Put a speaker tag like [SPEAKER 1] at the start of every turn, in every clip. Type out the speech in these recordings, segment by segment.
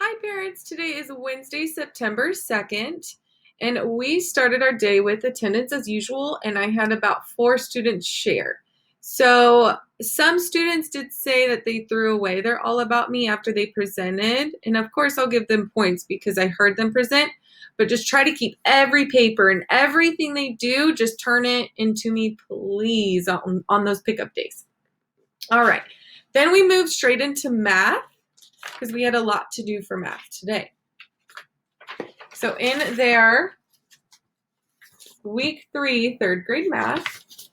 [SPEAKER 1] Hi parents, today is Wednesday, September 2nd, and we started our day with attendance as usual, and I had about 4 students share. So some students did say that they threw away their All About Me after they presented, and of course I'll give them points because I heard them present, but just try to keep every paper and everything they do, just turn it into me, please, on those pickup days. All right, then we moved straight into math, because we had a lot to do for math today. So in there, week 3, 3rd grade math,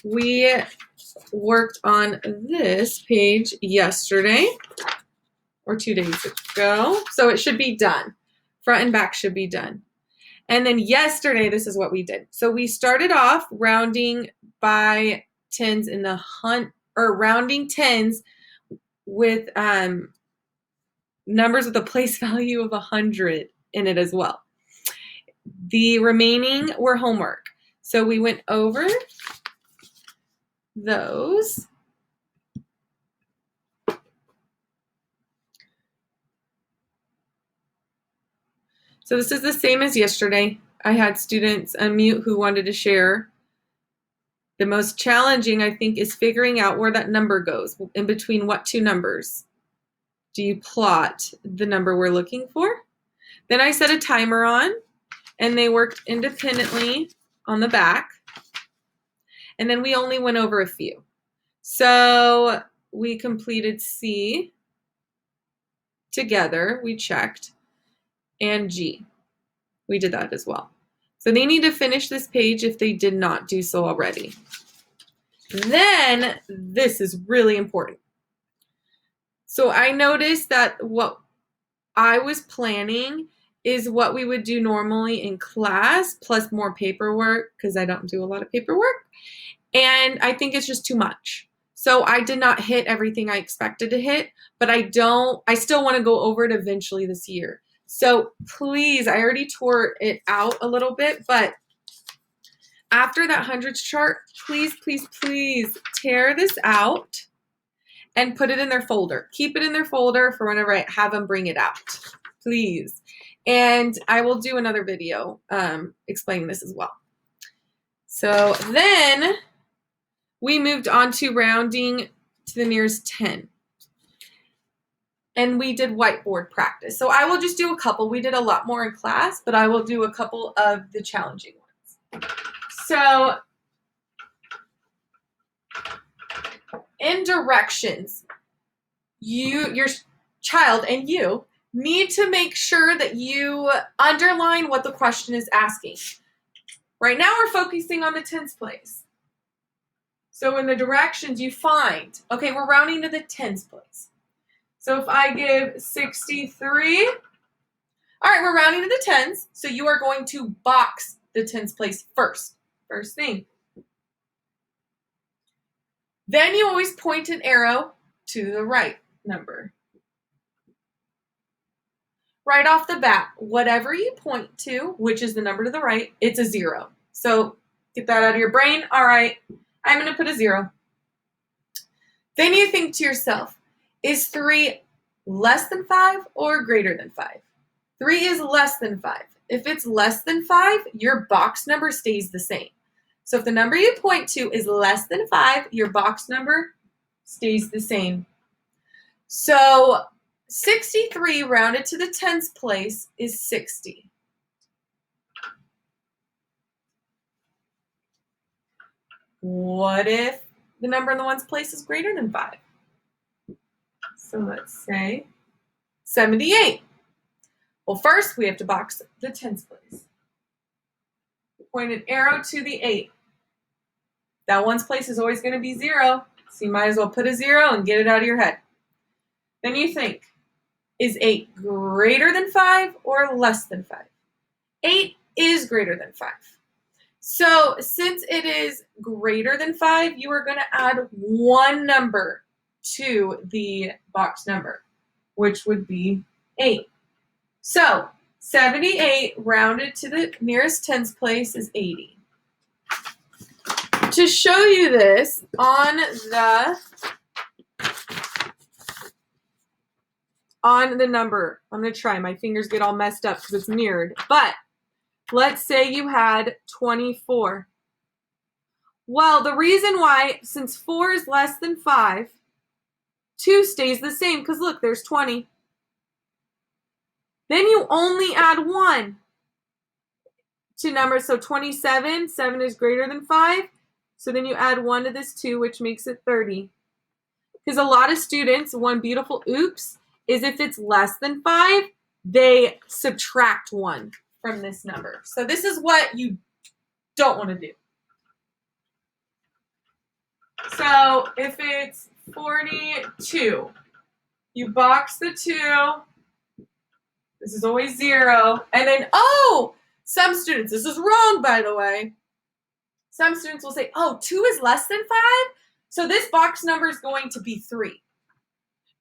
[SPEAKER 1] we worked on this page yesterday or 2 days ago. So it should be done. Front and back should be done. And then yesterday, this is what we did. So we started off rounding by tens in the rounding tens with numbers with a place value of 100 in it as well. The remaining were homework. So we went over those. So this is the same as yesterday. I had students unmute who wanted to share. The most challenging, I think, is figuring out where that number goes. In between what 2 numbers do you plot the number we're looking for? Then I set a timer on, and they worked independently on the back. And then we only went over a few. So we completed C together, we checked, and G. We did that as well. So they need to finish this page if they did not do so already. Then, this is really important. So I noticed that what I was planning is what we would do normally in class, plus more paperwork, because I don't do a lot of paperwork. And I think it's just too much. So I did not hit everything I expected to hit, but I still want to go over it eventually this year. So please, I already tore it out a little bit, but after that hundreds chart, please, please, please tear this out and put it in their folder. Keep it in their folder for whenever I have them bring it out, please. And I will do another video explaining this as well. So then we moved on to rounding to the nearest 10. And we did whiteboard practice. So I will just do a couple. We did a lot more in class, but I will do a couple of the challenging ones. So in directions, your child and you need to make sure that you underline what the question is asking. Right now we're focusing on the tens place. So in the directions you find, okay, we're rounding to the tens place. So if I give 63, all right, we're rounding to the tens, so you are going to box the tens place first thing. Then you always point an arrow to the right number. Right off the bat, whatever you point to, which is the number to the right, it's a 0. So get that out of your brain. All right, I'm going to put a 0. Then you think to yourself, is 3 less than 5 or greater than 5? 3 is less than 5. If it's less than 5, your box number stays the same. So if the number you point to is less than 5, your box number stays the same. So 63 rounded to the tens place is 60. What if the number in the ones place is greater than 5? So let's say 78. Well, first we have to box the tens place. Point an arrow to the 8. That one's place is always going to be 0, so you might as well put a 0 and get it out of your head. Then you think, is 8 greater than 5 or less than 5? 8 is greater than 5. So since it is greater than 5, you are going to add 1 number to the box number, which would be 8. So 78 rounded to the nearest tens place is 80. To show you this, on the on the number. I'm going to try. My fingers get all messed up because it's mirrored. But let's say you had 24. Well, the reason why, since 4 is less than 5, 2 stays the same because look, there's 20. Then you only add 1 to numbers. So 27, 7 is greater than 5. So then you add 1 to this 2, which makes it 30. Because a lot of students, one beautiful oops is if it's less than 5, they subtract 1 from this number. So this is what you don't want to do. So if it's 42, you box the 2. This is always 0. And then, oh, some students, this is wrong, by the way. Some students will say, oh, 2 is less than 5? So this box number is going to be 3.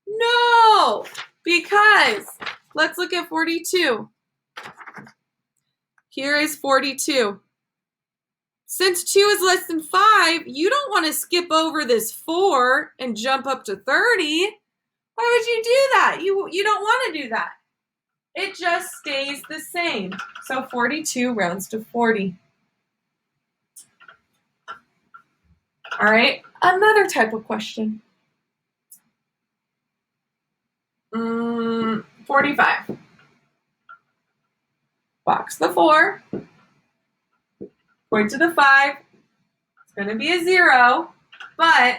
[SPEAKER 1] No, because let's look at 42. Here is 42. Since 2 is less than 5, you don't want to skip over this 4 and jump up to 30. Why would you do that? You don't want to do that. It just stays the same. So 42 rounds to 40. All right, another type of question. 45. Box the 4. Point to the 5. It's going to be a 0. But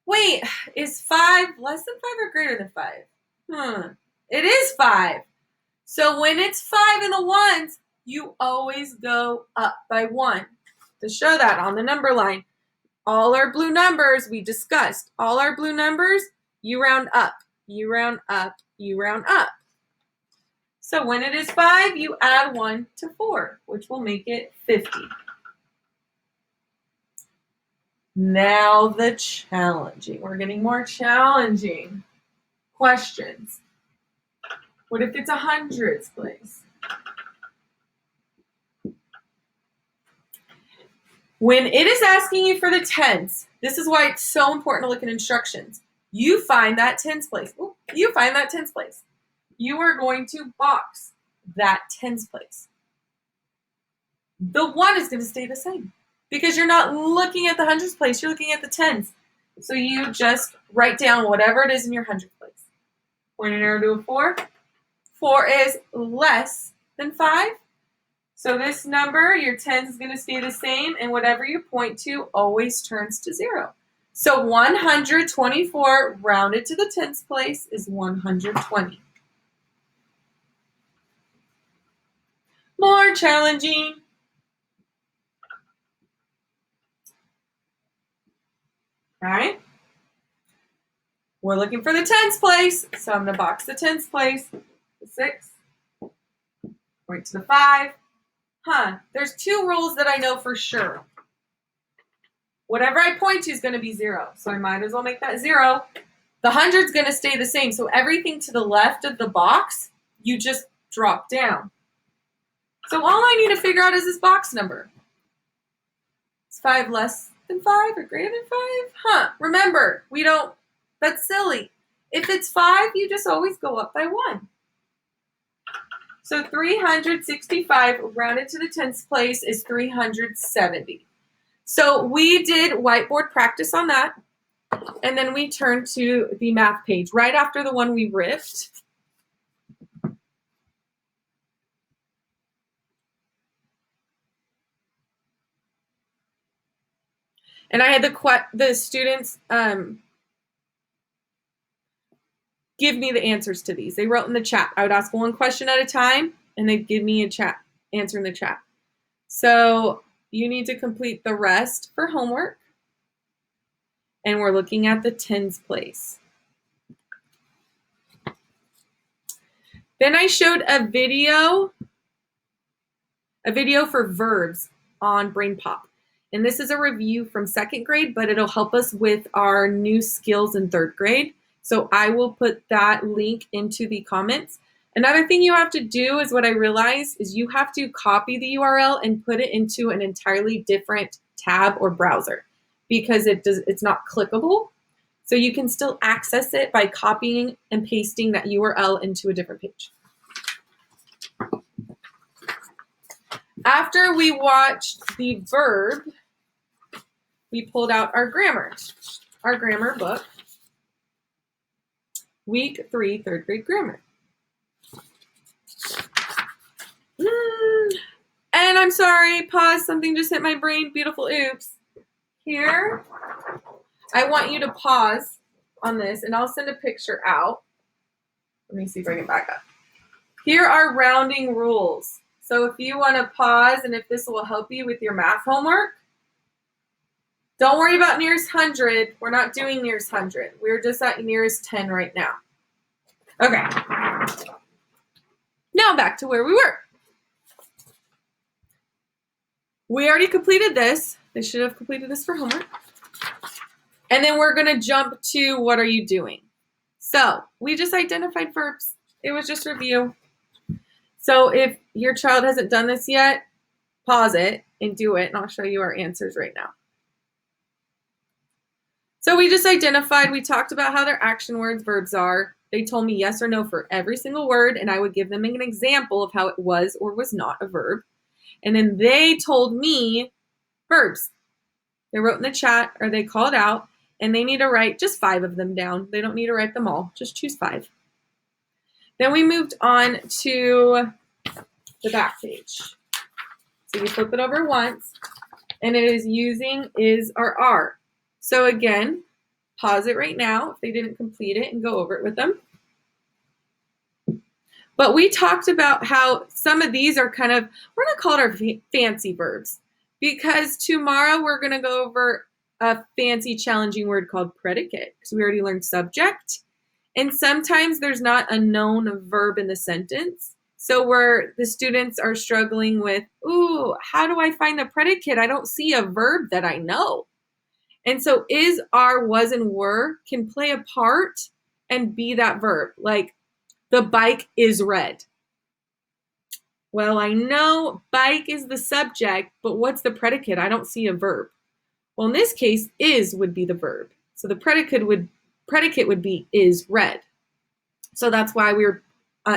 [SPEAKER 1] wait, is 5 less than 5 or greater than 5? It is 5. So when it's 5 in the ones, you always go up by 1. To show that on the number line, all our blue numbers we discussed. All our blue numbers, you round up, you round up, you round up. So when it is 5, you add 1 to 4, which will make it 50. Now the challenging. We're getting more challenging questions. What if it's a hundreds place? When it is asking you for the tens, this is why it's so important to look at instructions. You find that tens place. Ooh, you find that tens place. You are going to box that tens place. The 1 is going to stay the same because you're not looking at the hundreds place, you're looking at the tens. So you just write down whatever it is in your hundreds place. Point an arrow to a 4. 4 is less than 5. So this number, your tens, is going to stay the same, and whatever you point to always turns to 0. So 124 rounded to the tens place is 120. More challenging. All right. We're looking for the tens place, so I'm going to box the tens place. The 6. Point to the 5. There's 2 rules that I know for sure. Whatever I point to is going to be 0, so I might as well make that 0. The hundred's going to stay the same, so everything to the left of the box, you just drop down. So all I need to figure out is this box number. Is 5 less than 5 or greater than 5? Remember, that's silly. If it's 5, you just always go up by 1. So 365 rounded to the tens place is 370. So we did whiteboard practice on that. And then we turned to the math page right after the one we riffed. And I had the students give me the answers to these. They wrote in the chat. I would ask one question at a time, and they'd give me a answer in the chat. So you need to complete the rest for homework. And we're looking at the tens place. Then I showed a video for verbs on BrainPop. And this is a review from 2nd grade, but it'll help us with our new skills in 3rd grade. So I will put that link into the comments. Another thing you have to do is what I realized is you have to copy the URL and put it into an entirely different tab or browser because it's not clickable. So you can still access it by copying and pasting that URL into a different page. After we watched the verb, we pulled out our grammar book, week 3, 3rd grade grammar. And I'm sorry, pause, something just hit my brain, beautiful oops. Here, I want you to pause on this, and I'll send a picture out. Let me see if I can back up. Here are rounding rules. So if you want to pause and if this will help you with your math homework, don't worry about nearest 100. We're not doing nearest 100. We're just at nearest 10 right now. Okay. Now back to where we were. We already completed this. They should have completed this for homework. And then we're going to jump to what are you doing? So we just identified verbs. It was just review. So if your child hasn't done this yet, pause it and do it, and I'll show you our answers right now. So we just identified, we talked about how their action words, verbs are. They told me yes or no for every single word, and I would give them an example of how it was or was not a verb. And then they told me verbs. They wrote in the chat, or they called out, and they need to write just 5 of them down. They don't need to write them all, just choose 5. Then we moved on to the back page. So you flip it over once, and it is using is or are. So again, pause it right now if they didn't complete it and go over it with them. But we talked about how some of these are kind of, we're going to call it our fancy verbs, because tomorrow we're going to go over a fancy challenging word called predicate, because we already learned subject. And sometimes there's not a known verb in the sentence. So where the students are struggling with, ooh, how do I find the predicate? I don't see a verb that I know. And so is, are, was, and were can play a part and be that verb. Like, the bike is red. Well, I know bike is the subject, but what's the predicate? I don't see a verb. Well, in this case, is would be the verb. So the predicate would be is red. So that's why we're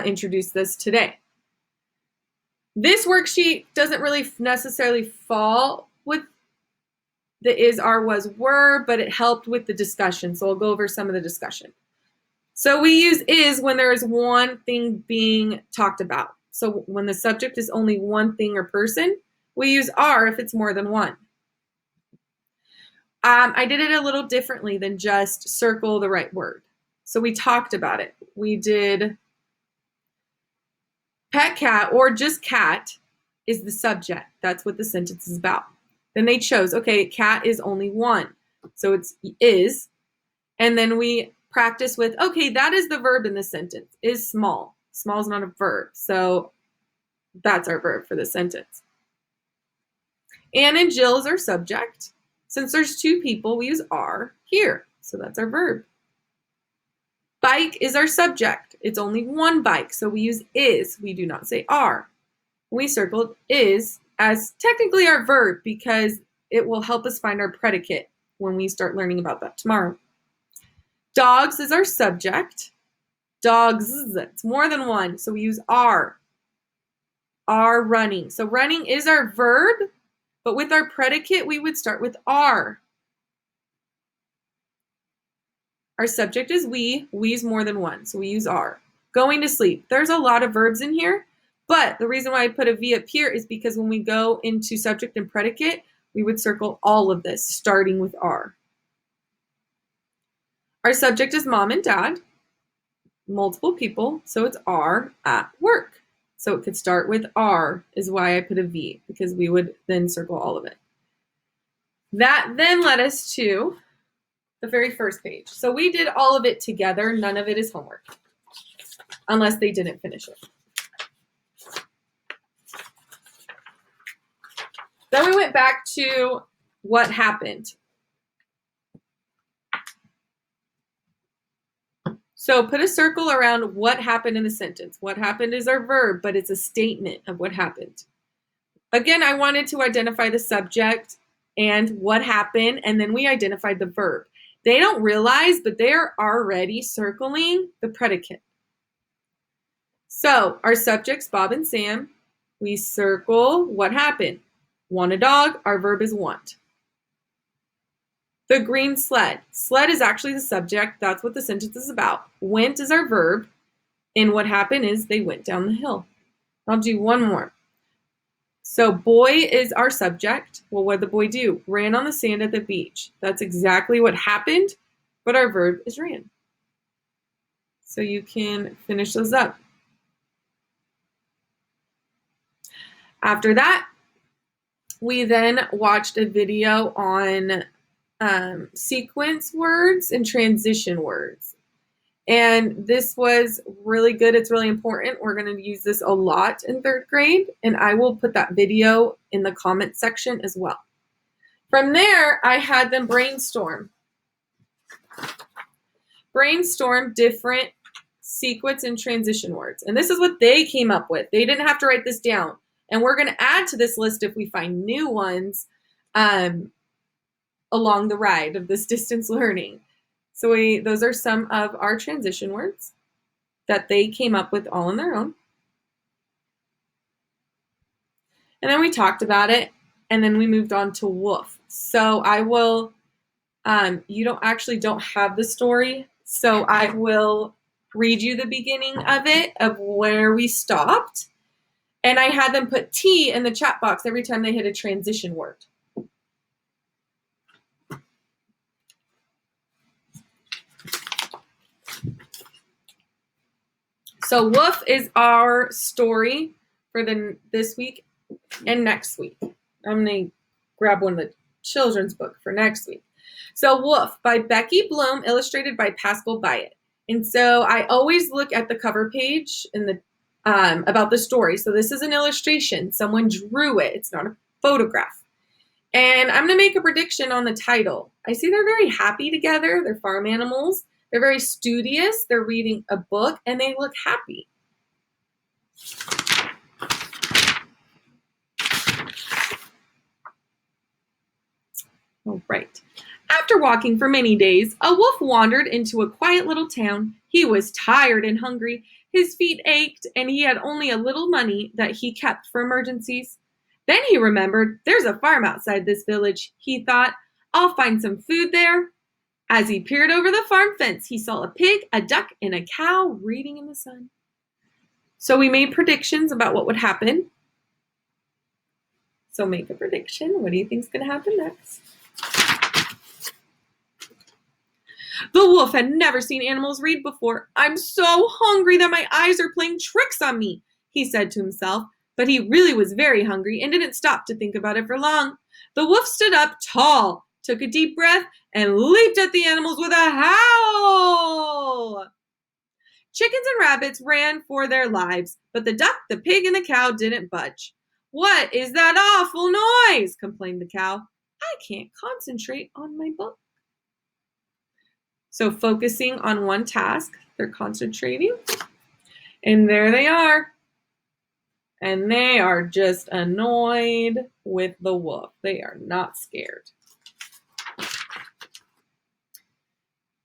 [SPEAKER 1] introduced this today. This worksheet doesn't really necessarily fall with the is, are, was, were, but it helped with the discussion. So I'll go over some of the discussion. So we use is when there is one thing being talked about. So when the subject is only one thing or person, we use are if it's more than one. I did it a little differently than just circle the right word. So we talked about it. We did pet cat or just cat is the subject. That's what the sentence is about. Then they chose, okay, cat is only one. So it's is. And then we practice with, okay, that is the verb in the sentence, is small. Small is not a verb. So that's our verb for the sentence. Anne and Jill is our subject. Since there's 2 people, we use are here. So that's our verb. Bike is our subject. It's only one bike. So we use is. We do not say are. We circled is as technically our verb because it will help us find our predicate when we start learning about that tomorrow. Dogs is our subject. Dogs, it's more than one. So we use are. Are running. So running is our verb. But with our predicate, we would start with are. Our subject is we's more than one, so we use are. Going to sleep. There's a lot of verbs in here, but the reason why I put a V up here is because when we go into subject and predicate, we would circle all of this, starting with are. Our subject is mom and dad, multiple people, so it's are at work. So it could start with are is why I put a V, because we would then circle all of it. That then led us to the very first page. So we did all of it together. None of it is homework, unless they didn't finish it. Then we went back to what happened. So put a circle around what happened in the sentence. What happened is our verb, but it's a statement of what happened. Again, I wanted to identify the subject and what happened, and then we identified the verb. They don't realize, but they are already circling the predicate. So our subjects, Bob and Sam, we circle what happened. Want a dog, our verb is want. The green sled. Sled is actually the subject. That's what the sentence is about. Went is our verb. And what happened is they went down the hill. I'll do one more. So boy is our subject. Well, what did the boy do? Ran on the sand at the beach. That's exactly what happened, but our verb is ran. So you can finish those up. After that, we then watched a video on sequence words and transition words. And this was really good. It's really important. We're going to use this a lot in 3rd grade, and I will put that video in the comment section as well. From there, I had them brainstorm. Brainstorm different sequence and transition words. And this is what they came up with. They didn't have to write this down. And we're going to add to this list if we find new ones along the ride of this distance learning. So those are some of our transition words that they came up with all on their own. And then we talked about it, and then we moved on to woof. So I will, you don't have the story, so I will read you the beginning of it, of where we stopped. And I had them put T in the chat box every time they hit a transition word. So woof is our story for this week and next week. I'm going to grab one of the children's book for next week. So Woof by Becky Bloom, illustrated by Pascal Byatt. And so I always look at the cover page in the about the story. So this is an illustration. Someone drew it. It's not a photograph. And I'm going to make a prediction on the title. I see they're very happy together. They're farm animals. They're very studious. They're reading a book, and they look happy. All right. After walking for many days, a wolf wandered into a quiet little town. He was tired and hungry. His feet ached, and he had only a little money that he kept for emergencies. Then he remembered, there's a farm outside this village. He thought, I'll find some food there. As he peered over the farm fence, he saw a pig, a duck, and a cow reading in the sun. So we made predictions about what would happen. So make a prediction. What do you think is going to happen next? The wolf had never seen animals read before. I'm so hungry that my eyes are playing tricks on me, he said to himself. But he really was very hungry and didn't stop to think about it for long. The wolf stood up tall, took a deep breath, and leaped at the animals with a howl. Chickens and rabbits ran for their lives, but the duck, the pig, and the cow didn't budge. What is that awful noise? Complained the cow. I can't concentrate on my book. So focusing on one task, they're concentrating. And there they are. And they are just annoyed with the wolf. They are not scared.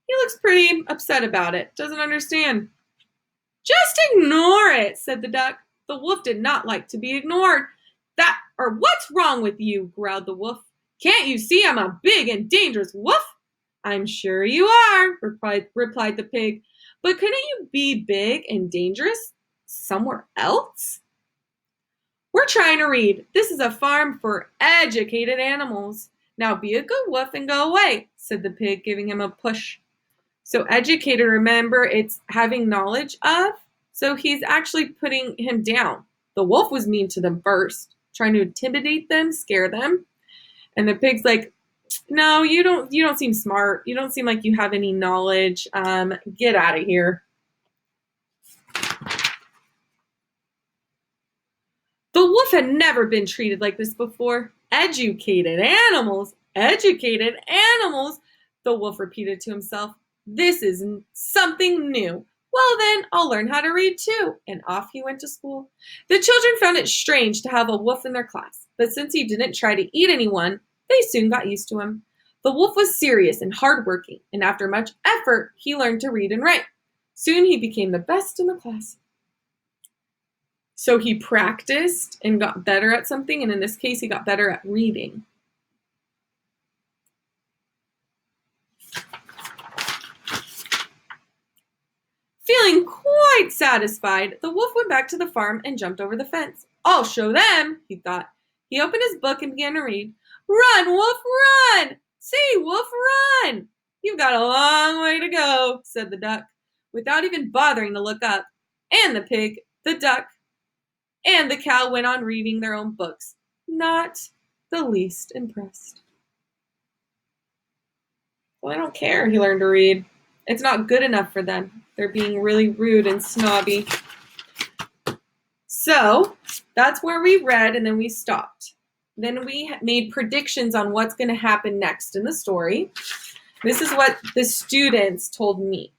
[SPEAKER 1] He looks pretty upset about it. Doesn't understand. Just ignore it, said the duck. The wolf did not like to be ignored. What's wrong with you? Growled the wolf. Can't you see I'm a big and dangerous wolf? I'm sure you are, replied the pig. But couldn't you be big and dangerous somewhere else? We're trying to read. This is a farm for educated animals. Now be a good wolf and go away, said the pig, giving him a push. So educated, remember, it's having knowledge of. So he's actually putting him down. The wolf was mean to them first, trying to intimidate them, scare them. And the pig's like, no, you don't seem smart. You don't seem like you have any knowledge. Get out of here. The wolf had never been treated like this before. Educated animals, educated animals, the wolf repeated to himself. This is something new. Well then, I'll learn how to read too. And off he went to school. The children found it strange to have a wolf in their class, but since he didn't try to eat anyone, they soon got used to him. The wolf was serious and hardworking, and after much effort, he learned to read and write. Soon he became the best in the class. So he practiced and got better at something, and in this case, he got better at reading. Feeling quite satisfied, the wolf went back to the farm and jumped over the fence. I'll show them, he thought. He opened his book and began to read. Run, wolf, run! See, wolf, run! You've got a long way to go, said the duck, without even bothering to look up. And the pig, the duck, and the cow went on reading their own books, not the least impressed. Well, I don't care, he learned to read. It's not good enough for them. They're being really rude and snobby. So that's where we read and then we stopped. Then we made predictions on what's going to happen next in the story. This is what the students told me.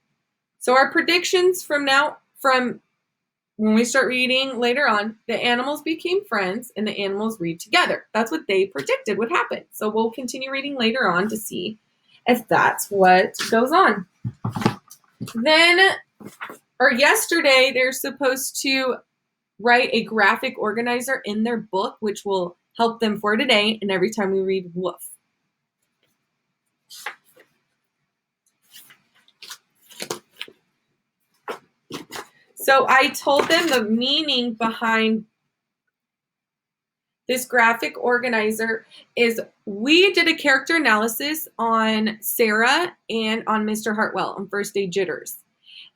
[SPEAKER 1] So our predictions from when we start reading later on, the animals became friends and the animals read together. That's what they predicted would happen. So we'll continue reading later on to see if that's what goes on. Then, or yesterday, they're supposed to write a graphic organizer in their book, which will help them for today and every time we read wolf. So I told them the meaning behind this graphic organizer is we did a character analysis on Sarah and on Mr. Hartwell on First Day Jitters.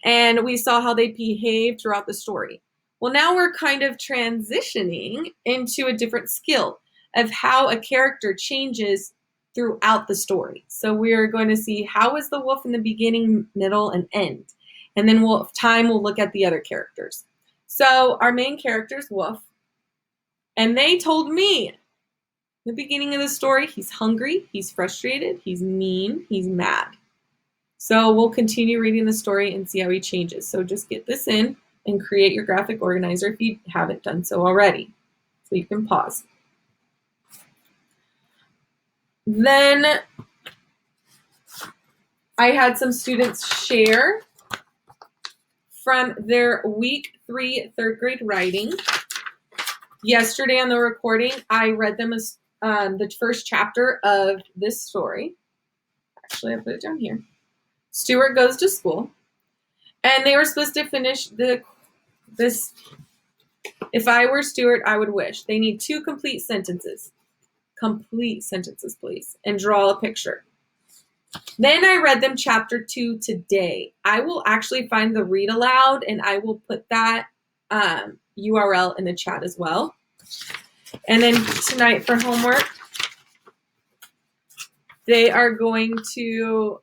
[SPEAKER 1] And we saw how they behaved throughout the story. Well, now we're kind of transitioning into a different skill of how a character changes throughout the story. So we're going to see how is the wolf in the beginning, middle, and end. And then we'll look at the other characters. So our main character is Wolf. And they told me in the beginning of the story, he's hungry, he's frustrated, he's mean, he's mad. So we'll continue reading the story and see how he changes. So just get this in and create your graphic organizer if you haven't done so already. So you can pause. Then I had some students share from their week 3 third grade writing. Yesterday on the recording, I read them as the first chapter of this story. Actually, I put it down here. Stuart goes to school, and they were supposed to finish this. If I were Stuart, I would wish. They need 2 complete sentences. Complete sentences, please, and draw a picture. Then I read them chapter 2 today. I will actually find the read aloud, and I will put that URL in the chat as well. And then tonight for homework, they are going to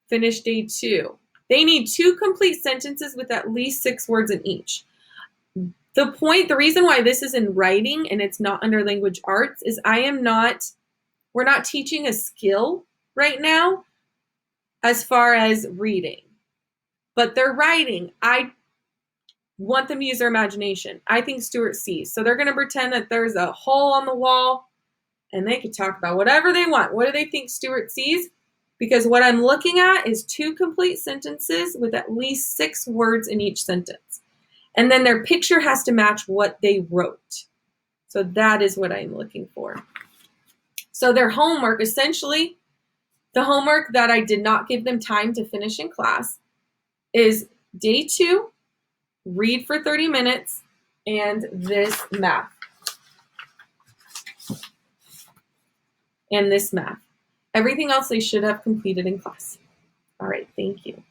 [SPEAKER 1] finish day 2. They need 2 complete sentences with at least 6 words in each. The reason why this is in writing and it's not under language arts is we're not teaching a skill right now as far as reading. But they're writing. I want them to use their imagination. I think Stuart sees. So they're going to pretend that there's a hole on the wall and they can talk about whatever they want. What do they think Stuart sees? Because what I'm looking at is 2 complete sentences with at least 6 words in each sentence. And then their picture has to match what they wrote. So that is what I'm looking for. So their homework, essentially, the homework that I did not give them time to finish in class is day 2, read for 30 minutes, and this math. And this math. Everything else they should have completed in class. All right, thank you.